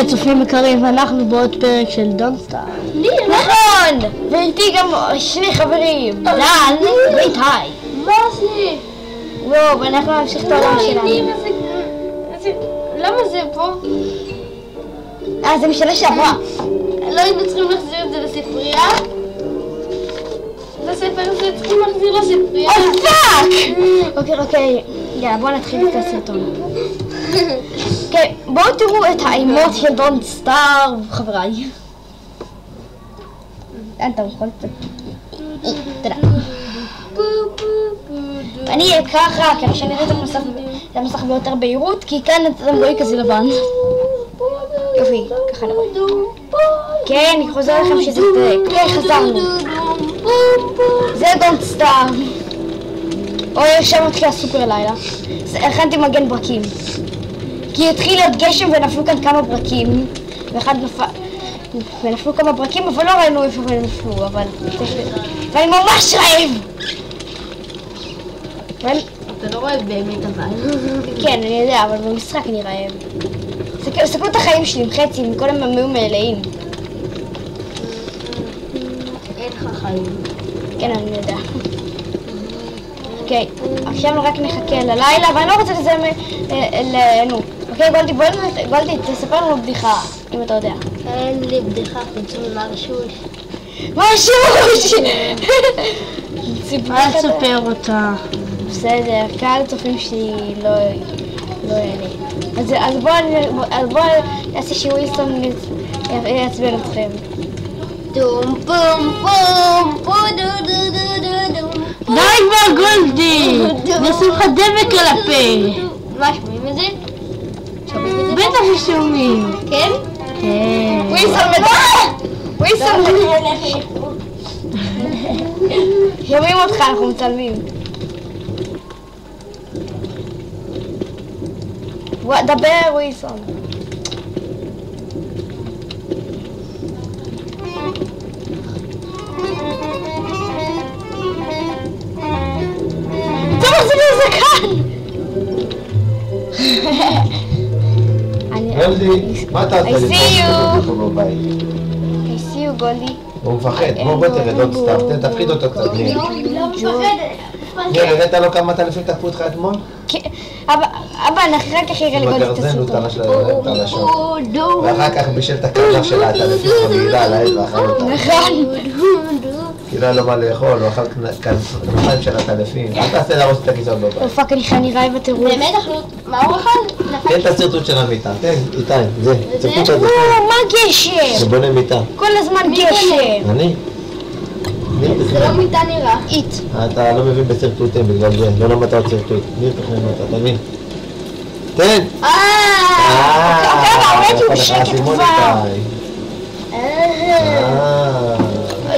צופים יקרים, ואנחנו בעוד פרק של דונט סטארט. נכון! ואיתי גם שני חברים, דן ואיתי. מה זה? לא, ואנחנו נמשיך את העולם שלנו. למה זה פה? זה משנה שעברה. לא היינו צריכים להחזיר את זה לספרייה? לספר הזה צריכים להחזיר לספרייה. פאק! אוקיי, יאללה, בואו נתחיל את הסרטון. אוקיי, בואו תראו את האימות של דונט סטארט, חבריי. אתה יכול קצת. תודה. אני ככה, ככה שאני אראה את המסך ביותר בהירות, כי כאן אתם רואים כזה לבן. יופי, ככה נראה. כן, אני חוזר לכם שזה פרק. כן, חזרנו. זה דונט סטארט. אוי, עכשיו מתחיל הסופר לילה. הכנתי מגן ברקים. כי התחיל להיות גשם ונפלו כאן כמה ברקים. ונפלו כמה ברקים, אבל לא ראינו איפה הם נפלו, אבל... ואני ממש רעב! אתה לא רואה באמת אבל. כן, אני יודע, אבל במשחק אני רעב. תסתכלו את החיים שלי עם חצי, מכל הם היו מלאים. אין לך חיים. כן, אני יודע. אוקיי, עכשיו רק נחכה ללילה, ואני לא רוצה לזה... נו. אוקיי, גולדי, תספר לנו בדיחה, אם אתה יודע. אין לי בדיחה, חוץ מהרשוש. מה השוש? אל תספר אותה. בסדר, קהל צופים שלי לא יענה. אז בואו נעשה שווילסון יעצבן אתכם. דום בום בום בום דו דו דו דו דום. די כבר גולדי! נשים לך דבק על הפה! מה, שומעים את זה? בטח ששומעים! כן? כן. וויסון שומעים אותך, אנחנו מצלמים. דבר וויסון. גולדי, מה אתה עושה לי? I see you, גולדי. הוא מפחד, בוא תרד עוד סטארט, תפחיד אותו קצת. לא מפחדת. ניר, הראית לו כמה טלפים תקפו אותך אתמול? אבא, אחר כך יראה לגולדי את בגרזן הוא הסרטון. תרש לשון. ואחר כך בשל את הקרח של הטלפים חבילה על העד ואכל אותה. נכון. כי לא היה לו מה לאכול, הוא אכל כנפיים של הטלפים. אל תעשה להרוס את הכיסאות בבית. פאק, אני רעב בטירוף. באמת אכלות? מה הוא אכל? תן את הסרטוט של המיטה, תן, איתי, זה, סרטוט הזה. מה גשם? זה בונה מיטה. כל הזמן גשם. אני? זה לא מיטה נראה. איט. אתה לא מבין בסרטוטים בגלל זה, לא למדת עוד סרטוט. ניר תכנן אותה, תבין. תן! אולי תהיו שקט כבר.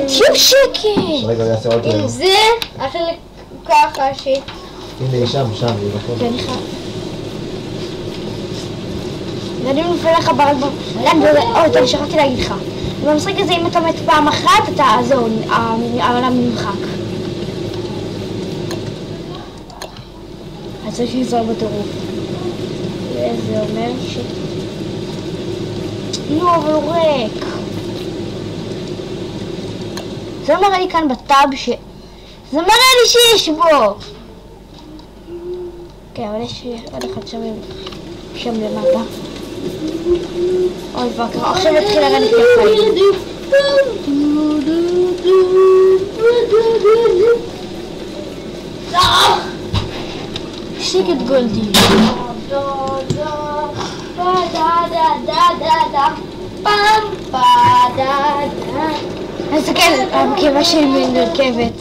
תהיו שקט. רגע, אני אעשה עוד עם זה, החלק ככה ש... הנה, היא שם, היא נכון. ואני חייב. ואני נופל לך ברק אוי, שכחתי להגיד לך. במשחק הזה, אם אתה מת פעם אחת, אתה, זהו, העולם נמחק. אז צריך לזור בטירוף. זה אומר ש... נו, אבל הוא ריק. זה מראה לי כאן בטאב ש... זה מראה לי שיש בו! כן, אבל יש עוד אחד שם למטה. אוי בקר, עכשיו התחיל לרדת כפיים. שקט גולדי. אז כן, הרכבה שלי מרכבת.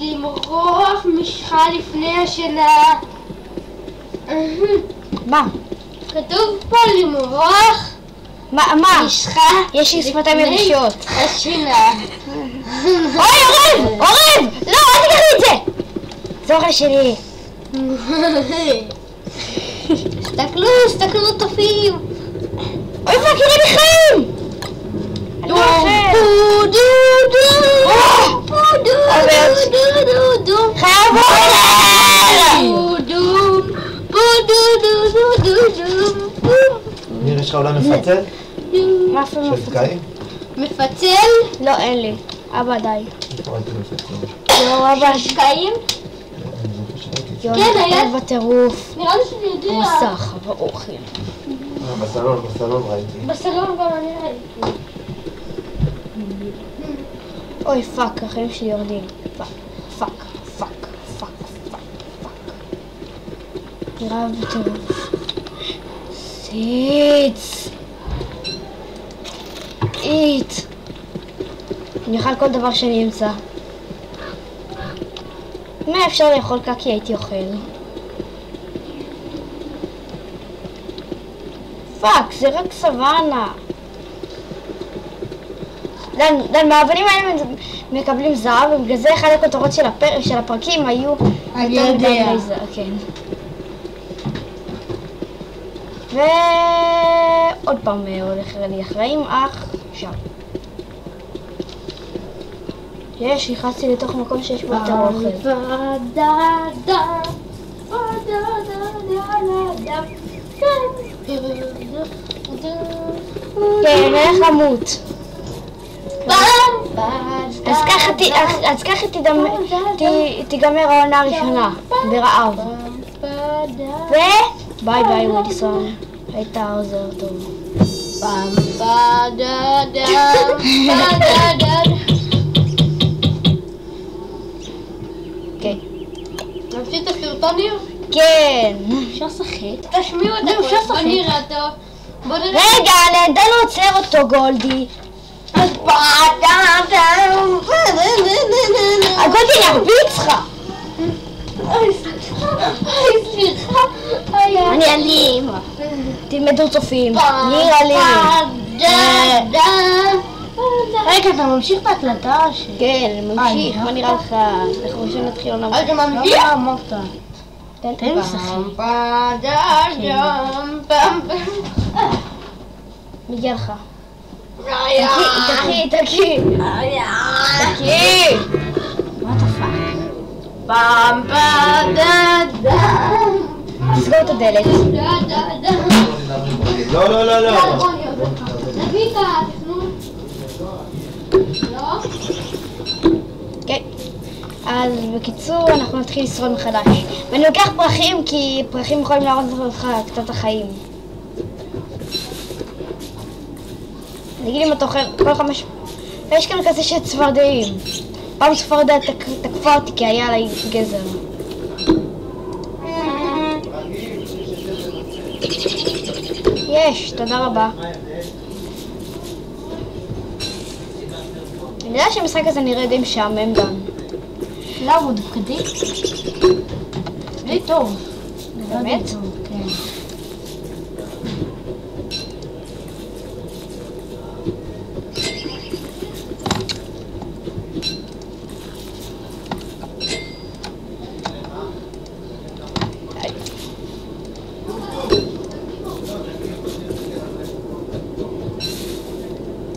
למרוח משחה לפני השינה. מה? כתוב פה למרוח מה? משחה יש לי שפתיים יבשות. השינה. אוי, אורב! לא, אל תקחי את זה! זה אוכל שלי. תסתכלו טופים. אוי, מה קרה לי חיים? אני לא אוכל. חייב אוכל! ניר, יש לך עולם מפצל? מה אפילו של מפצל? זכאים? מפצל? לא, אין לי. אבא, די. איפה ראיתי מפצל? לא, אבא. שקעים? יואו, כן, היה. אני בטירוף. נראה לי שאני יודע. מסך, באוכל. בסלון ראיתי. בסלון גם אני ראיתי. אוי, פאק, החיים שלי יורדים. פאק. נראה בטירוף. סיץ. איט. אני אוכל כל דבר שאני אמצא. מה אפשר לאכול קקי הייתי אוכל? פאק, זה רק סוואנה. דן, מהאבנים האלה מקבלים זהב, ובגלל זה אחד הכותרות של הפרקים היו אני יותר מדי יודע. זהב, כן. ועוד פעם הולך לי אחראים, עכשיו. נכנסתי לתוך מקום שיש בו יותר אוכל. כן, נלך למות. אז ככה תיגמר העונה הראשונה, ברעב. וביי ביי וויליסון, היית עוזר טוב. אוקיי. נמשיך את הסרטון ניר? כן. אפשר לשחק? תשמיעו את אפשר הכל, בוא לשחק. נראה טוב. בוא נראה. רגע, נדע עוצר אותו גולדי. הגולדי אני ארביץ לך. סליחה. אני אלים. תלמדו צופים. ניר אלים. רגע, אתה ממשיך את ההקלטה? כן, ממשיך. מה נראה לך? אנחנו רוצים להתחיל עונה. אתה ממשיך? לא אמרת. תן לי לשחק. מגיע לך. תקי. תקי. מה אתה פאק? תסגור את הדלת. לא. נביא את התכנון. לא? כן. אז בקיצור, אנחנו נתחיל לשרוד מחדש. ואני לוקח פרחים, כי פרחים יכולים להרוס לך קצת את החיים. תגיד לי אם אתה אוכל כל 5... יש כאן כזה של צפרדעים. פעם צפרדע תקפה אותי כי היה עליי גזר. יש, תודה רבה. אני יודע שהמשחק הזה נראה די משעמם גם. למה הוא דווקא די טוב. באמת? כן.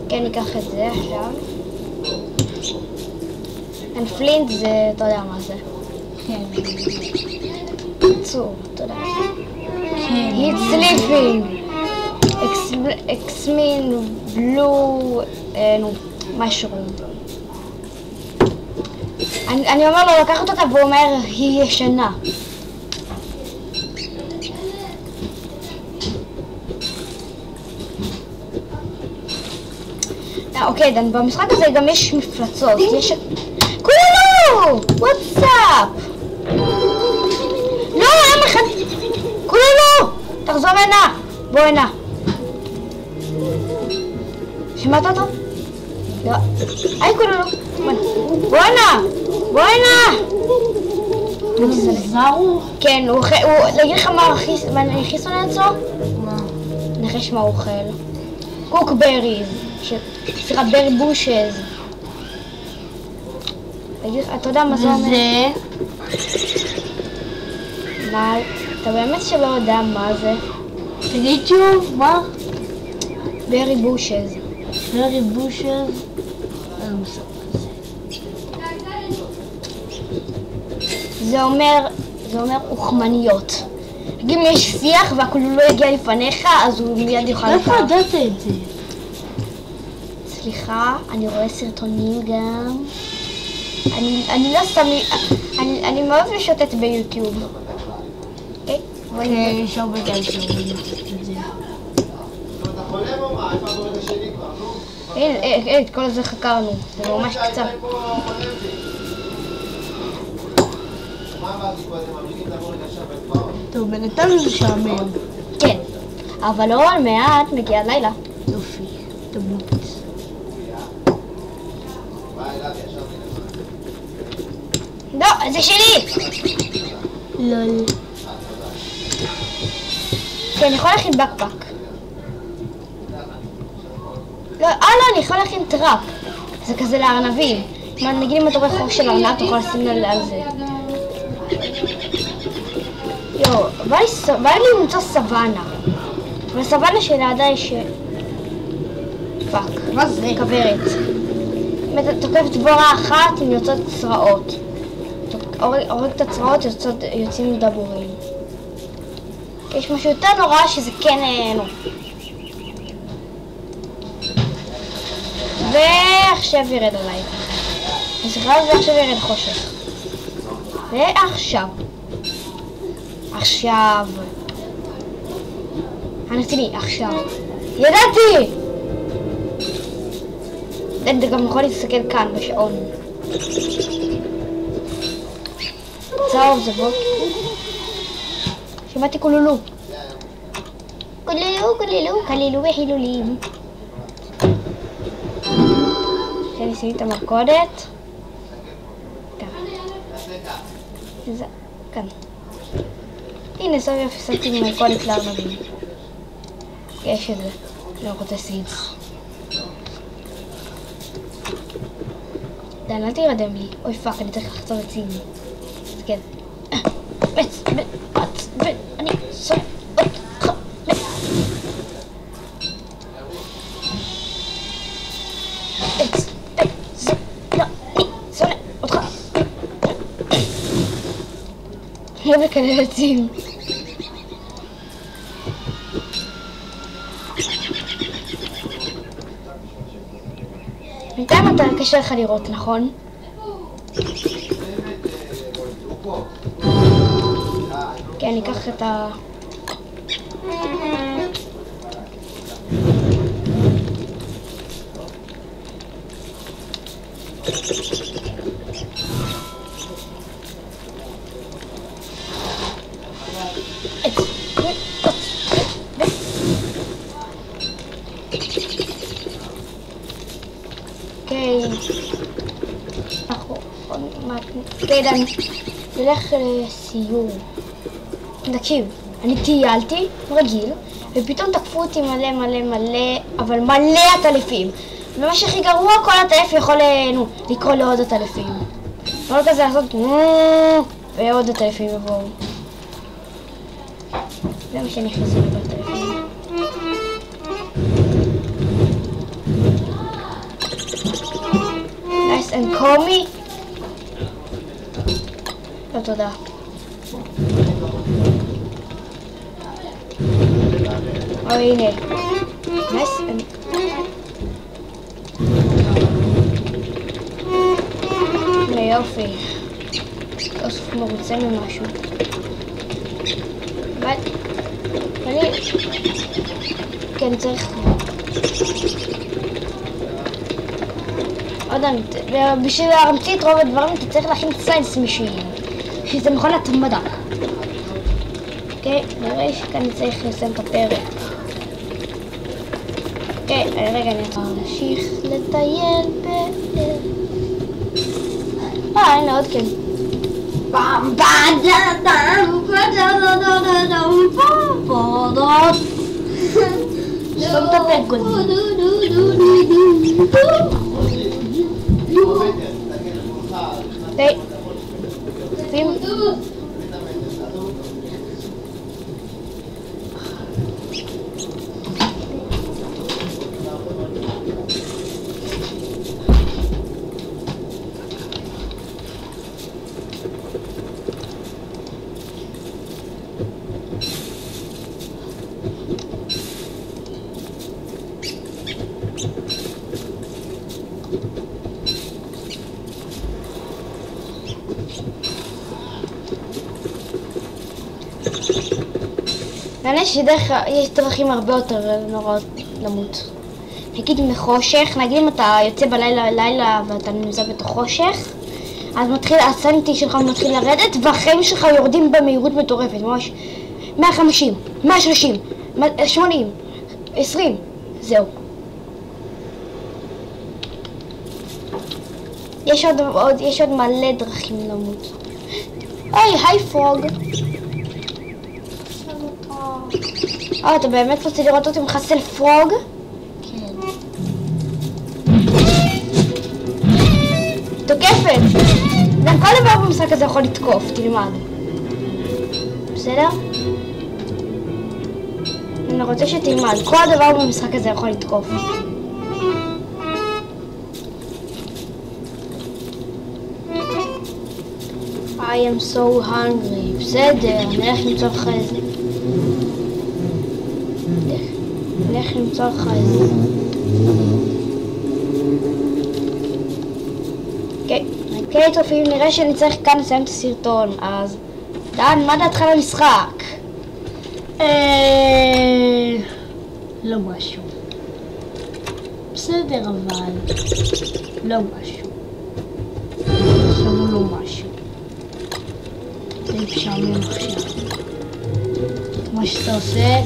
כן, ניקח את זה עכשיו. פלינט זה, אתה יודע מה זה. כן. צור, תודה. כן. He's sleeping. X-Min blue mushroom. אני אומר לו לקחת אותה והוא אומר היא ישנה. אוקיי, דן, במשחק הזה גם יש מפלצות. יש... כולנו! What's up? לא, אין אחד... כולנו! תחזור הנה! בוא הנה. שמעת אותו? לא. היי כולנו! בוא הנה! בוא הנה! זרו? כן, הוא... להגיד לך מה הכי שונא אצלו? מה? נחש מה הוא אוכל. קוקבריז. סליחה, ברי בושז. אתה יודע מה זה אומר? וזה? מה? אתה באמת שלא יודע מה זה? תגיד שוב, מה? ברי בושז. ברי בושז? אין מושג כזה. זה אומר אוכמניות. אם יש שיח והכולו לא יגיע לפניך, אז הוא מיד יוכל איפה ידעת את זה? סליחה, אני רואה סרטונים גם. אני לא סתם... אני מאוד משוטט ביוטיוב. אוקיי? יש הרבה כאלה שאומרים את זה. הנה, את כל זה חקרנו. זה ממש קצת. טוב, בינתיים זה שעמם. כן. אבל לא על מעט מגיע לילה. יופי. תבלוט. לא, זה שלי! לול. כן, אני יכול להכין בקפק. לא, אני יכול להכין טראפ. זה כזה לארנבים. נגיד אם אתה רואה חור של ארנב, אתה יכול לשים על זה. יו, בא לי למצוא סוואנה. בסוואנה שלידה יש... פאק. מה זה? כוורת. אם אתה תוקף דבורה אחת, הן יוצאות צרעות. הורג את הצרעות, יוצאים דבורים. יש משהו יותר נורא שזה כן... ועכשיו ירד עליי. נזכרה ועכשיו ירד חושך. ועכשיו. הנתיני, עכשיו. ידעתי! אתה גם יכול להסתכל כאן בשעון. צהוב זה בוקר. שמעתי קולולו. קלילו וחילולים. אני אשים את המלכודת. כאן. כאן. הנה סוף יופי שמתי מלכודת לארנבים. יש את זה. לא רוצה סידס. דן, אל תירדם לי. אוי פאק, אני צריך לחצור את סיני. אז כן. אני שונא אותך. שונא אותך. לא מקלל עצים. בינתיים אתה קשה לך לראות, נכון? כן, אני אקח את ה... כן, נלך לסיור. תקשיב, אני טיילתי רגיל, ופתאום תקפו אותי מלא, אבל מלא עטלפים. ומה שהכי גרוע, כל עטלף יכול לקרוא לעוד עטלפים. לא כזה לעשות ועוד עטלפים יבואו. זה מה שאני חוזר בעטלפים. Nice and call me. לא תודה. הנה. Nice and... הנה יופי. אוסף מרוצה ממשהו. אני... כן, צריך... עוד פעם, בשביל להמציא את רוב הדברים אתה צריך להכין סיינס משין, שזה מכונת מדע. אוקיי, נראה שכאן אני צריך לסיים את הפרק. אוקיי, רגע, אני רוצה להמשיך לטייל הנה עוד כן. סתום את הפה, גולדי. די. שים. מעניין יש דרכים הרבה יותר נוראות למות. נגיד מחושך, נגיד אם אתה יוצא בלילה ואתה נמצא בתוך חושך, אז הסניטי שלך מתחיל לרדת והחיים שלך יורדים במהירות מטורפת, ממש 150, 130, 80, 20, זהו. יש עוד מלא דרכים למות. היי פרוג. אתה באמת רוצה לראות אותי מחסל פרוג? כן. תוקפת! גם כל דבר במשחק הזה יכול לתקוף, תלמד. בסדר? אני רוצה שתלמד, כל דבר במשחק הזה יכול לתקוף. I am so hungry. בסדר, נלך למצוא לך איזה. נלך למצוא לך איזה. אוקיי, צופים, נראה שאני צריך כאן לסיים את הסרטון, אז דן, מה דעתך למשחק? לא משהו. בסדר, אבל לא משהו. עכשיו לא משהו. זה משעמם עכשיו. מה שאתה עושה,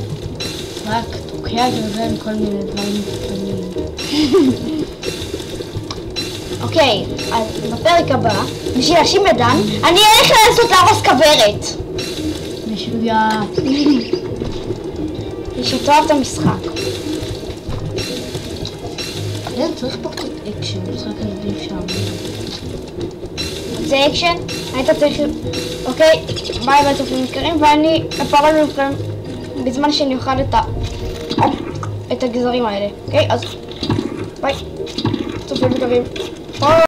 רק תוקע גרזן כל מיני דברים קטנים. אוקיי, אז בפרק הבא, בשביל להאשים את דן, אני אלך לנסות להרוס כוורת. משוגעת. שתאהב את המשחק. כן, צריך פחות אקשן, משחק הזה די משעמם. זה אקשן, היית צריך... אוקיי, ביי ביי צופים יקרים, ואני אפרד מכם בזמן שאני אוכל את הגזרים האלה. אוקיי, אז ביי, צופים יקרים.